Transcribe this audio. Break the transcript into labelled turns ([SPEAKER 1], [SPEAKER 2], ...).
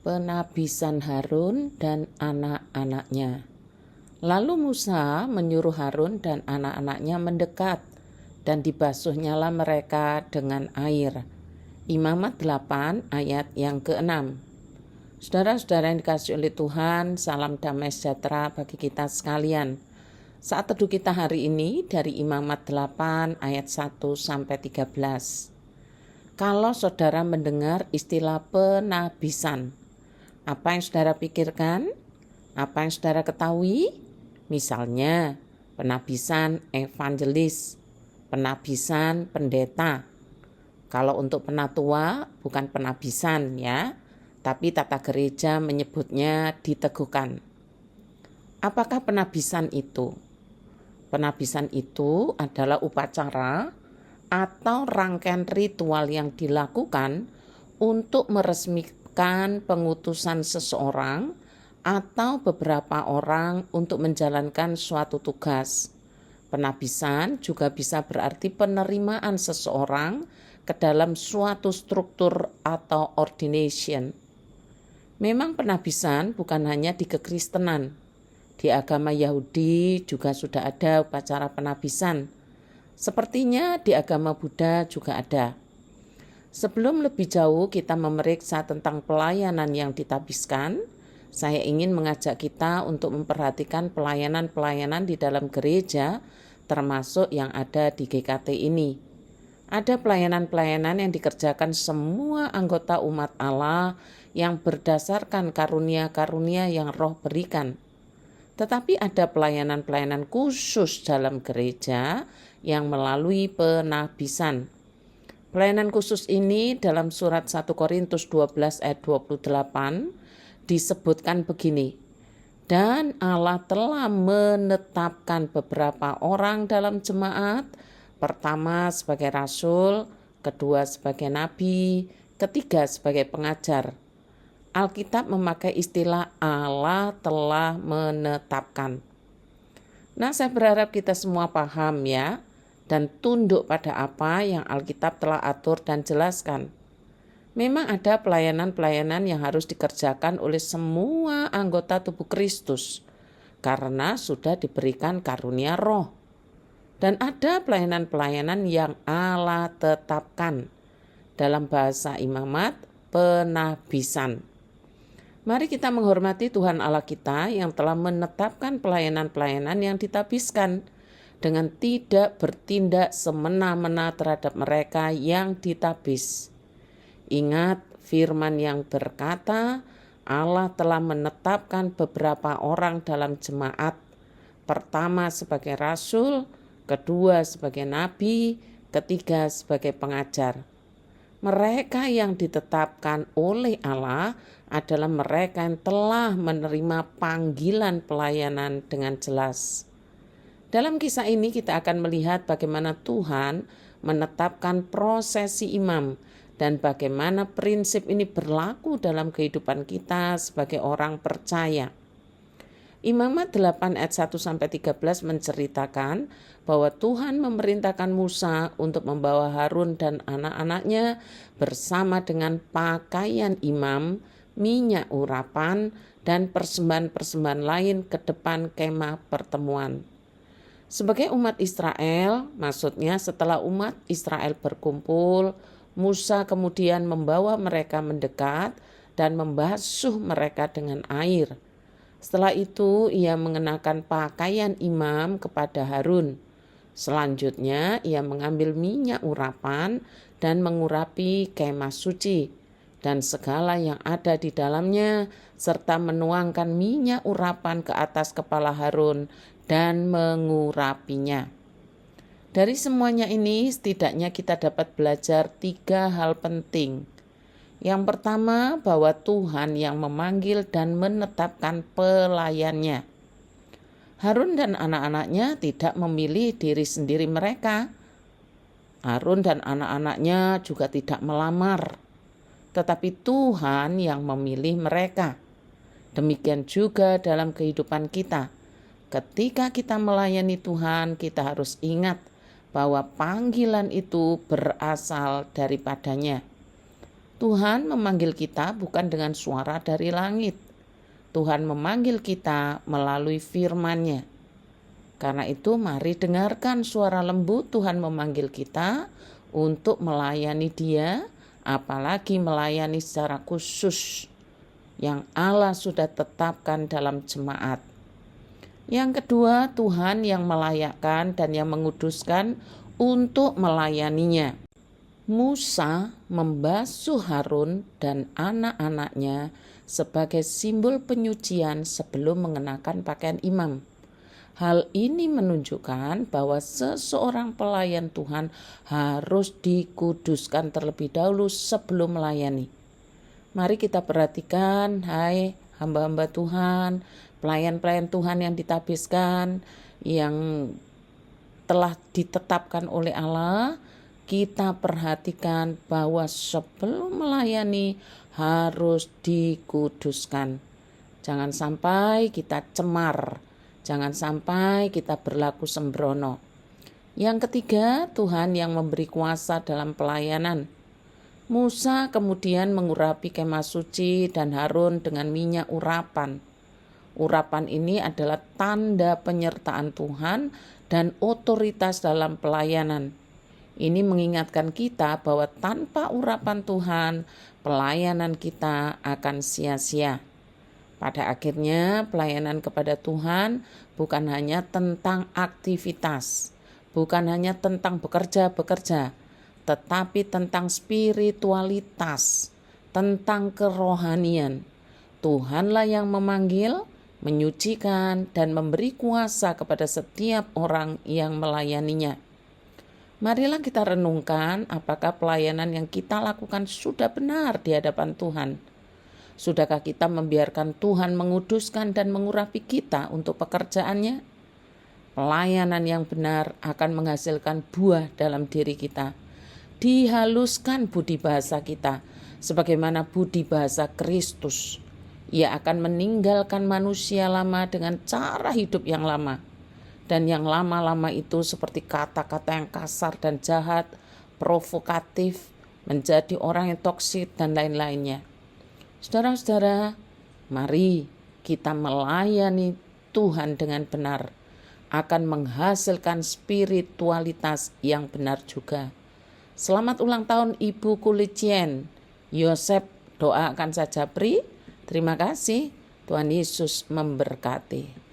[SPEAKER 1] Penabisan Harun dan anak-anaknya. Lalu Musa menyuruh Harun dan anak-anaknya mendekat, dan dibasuhnyalah mereka dengan air. Imamat 8 ayat yang ke-6. Saudara-saudara yang dikasihi oleh Tuhan, salam damai sejahtera bagi kita sekalian. Saat teduh kita hari ini dari Imamat 8 ayat 1 sampai 13. Kalau saudara mendengar istilah penabisan, apa yang saudara pikirkan? Apa yang saudara ketahui? Misalnya, penabisan evangelis, penabisan pendeta. Kalau untuk penatua bukan penabisan ya, tapi tata gereja menyebutnya diteguhkan. Apakah penabisan itu? Penabisan itu adalah upacara atau rangkaian ritual yang dilakukan untuk meresmikan pengutusan seseorang atau beberapa orang untuk menjalankan suatu tugas. Penabisan juga bisa berarti penerimaan seseorang ke dalam suatu struktur atau ordination. Memang penabisan bukan hanya di kekristenan. Di agama Yahudi juga sudah ada upacara penabisan. Sepertinya di agama Buddha juga ada. Sebelum lebih jauh kita memeriksa tentang pelayanan yang ditabiskan, saya ingin mengajak kita untuk memperhatikan pelayanan-pelayanan di dalam gereja, termasuk yang ada di GKT ini. Ada pelayanan-pelayanan yang dikerjakan semua anggota umat Allah yang berdasarkan karunia-karunia yang Roh berikan. Tetapi ada pelayanan-pelayanan khusus dalam gereja yang melalui penabisan. Pelayanan khusus ini dalam surat 1 Korintus 12 ayat 28 disebutkan begini. Dan Allah telah menetapkan beberapa orang dalam jemaat, pertama sebagai rasul, kedua sebagai nabi, ketiga sebagai pengajar. Alkitab memakai istilah Allah telah menetapkan. Nah, saya berharap kita semua paham ya, dan tunduk pada apa yang Alkitab telah atur dan jelaskan. Memang ada pelayanan-pelayanan yang harus dikerjakan oleh semua anggota tubuh Kristus, karena sudah diberikan karunia Roh. Dan ada pelayanan-pelayanan yang Allah tetapkan, dalam bahasa Imamat, penabisan. Mari kita menghormati Tuhan Allah kita yang telah menetapkan pelayanan-pelayanan yang ditabiskan dengan tidak bertindak semena-mena terhadap mereka yang ditabis. Ingat firman yang berkata, Allah telah menetapkan beberapa orang dalam jemaat, pertama sebagai rasul, kedua sebagai nabi, ketiga sebagai pengajar. Mereka yang ditetapkan oleh Allah adalah mereka yang telah menerima panggilan pelayanan dengan jelas. Dalam kisah ini kita akan melihat bagaimana Tuhan menetapkan prosesi imam dan bagaimana prinsip ini berlaku dalam kehidupan kita sebagai orang percaya. Imamat 8 ayat 1-13 menceritakan bahwa Tuhan memerintahkan Musa untuk membawa Harun dan anak-anaknya bersama dengan pakaian imam, minyak urapan, dan persembahan-persembahan lain ke depan kemah pertemuan. Sebagai umat Israel, maksudnya setelah umat Israel berkumpul, Musa kemudian membawa mereka mendekat dan membasuh mereka dengan air. Setelah itu ia mengenakan pakaian imam kepada Harun. Selanjutnya ia mengambil minyak urapan dan mengurapi kemah suci dan segala yang ada di dalamnya, serta menuangkan minyak urapan ke atas kepala Harun dan mengurapinya. Dari semuanya ini setidaknya kita dapat belajar 3 hal penting. Yang pertama, bahwa Tuhan yang memanggil dan menetapkan pelayannya. Harun dan anak-anaknya tidak memilih diri sendiri mereka. Harun dan anak-anaknya juga tidak melamar. Tetapi Tuhan yang memilih mereka. Demikian juga dalam kehidupan kita. Ketika kita melayani Tuhan, kita harus ingat bahwa panggilan itu berasal daripadanya. Tuhan memanggil kita bukan dengan suara dari langit. Tuhan memanggil kita melalui firman-Nya. Karena itu mari dengarkan suara lembut Tuhan memanggil kita untuk melayani Dia, apalagi melayani secara khusus yang Allah sudah tetapkan dalam jemaat. Yang kedua, Tuhan yang melayakkan dan yang menguduskan untuk melayaninya. Musa membasuh Harun dan anak-anaknya sebagai simbol penyucian sebelum mengenakan pakaian imam. Hal ini menunjukkan bahwa seseorang pelayan Tuhan harus dikuduskan terlebih dahulu sebelum melayani. Mari kita perhatikan, hai hamba-hamba Tuhan, pelayan-pelayan Tuhan yang ditabiskan, yang telah ditetapkan oleh Allah, kita perhatikan bahwa sebelum melayani harus dikuduskan. Jangan sampai kita cemar, jangan sampai kita berlaku sembrono. Yang ketiga, Tuhan yang memberi kuasa dalam pelayanan. Musa kemudian mengurapi kemah suci dan Harun dengan minyak urapan. Urapan ini adalah tanda penyertaan Tuhan dan otoritas dalam pelayanan. Ini mengingatkan kita bahwa tanpa urapan Tuhan, pelayanan kita akan sia-sia. Pada akhirnya, pelayanan kepada Tuhan bukan hanya tentang aktivitas, bukan hanya tentang bekerja, tetapi tentang spiritualitas, tentang kerohanian. Tuhanlah yang memanggil, menyucikan, dan memberi kuasa kepada setiap orang yang melayaninya. Marilah kita renungkan apakah pelayanan yang kita lakukan sudah benar di hadapan Tuhan. Sudahkah kita membiarkan Tuhan menguduskan dan mengurapi kita untuk pekerjaannya? Pelayanan yang benar akan menghasilkan buah dalam diri kita. Dihaluskan budi bahasa kita sebagaimana budi bahasa Kristus. Ia akan meninggalkan manusia lama dengan cara hidup yang lama. Dan yang lama-lama itu seperti kata-kata yang kasar dan jahat, provokatif, menjadi orang yang toksik dan lain-lainnya. Saudara-saudara, mari kita melayani Tuhan dengan benar, akan menghasilkan spiritualitas yang benar juga. Selamat ulang tahun Ibu Kulicien. Yosef doakan saja Pri. Terima kasih. Tuhan Yesus memberkati.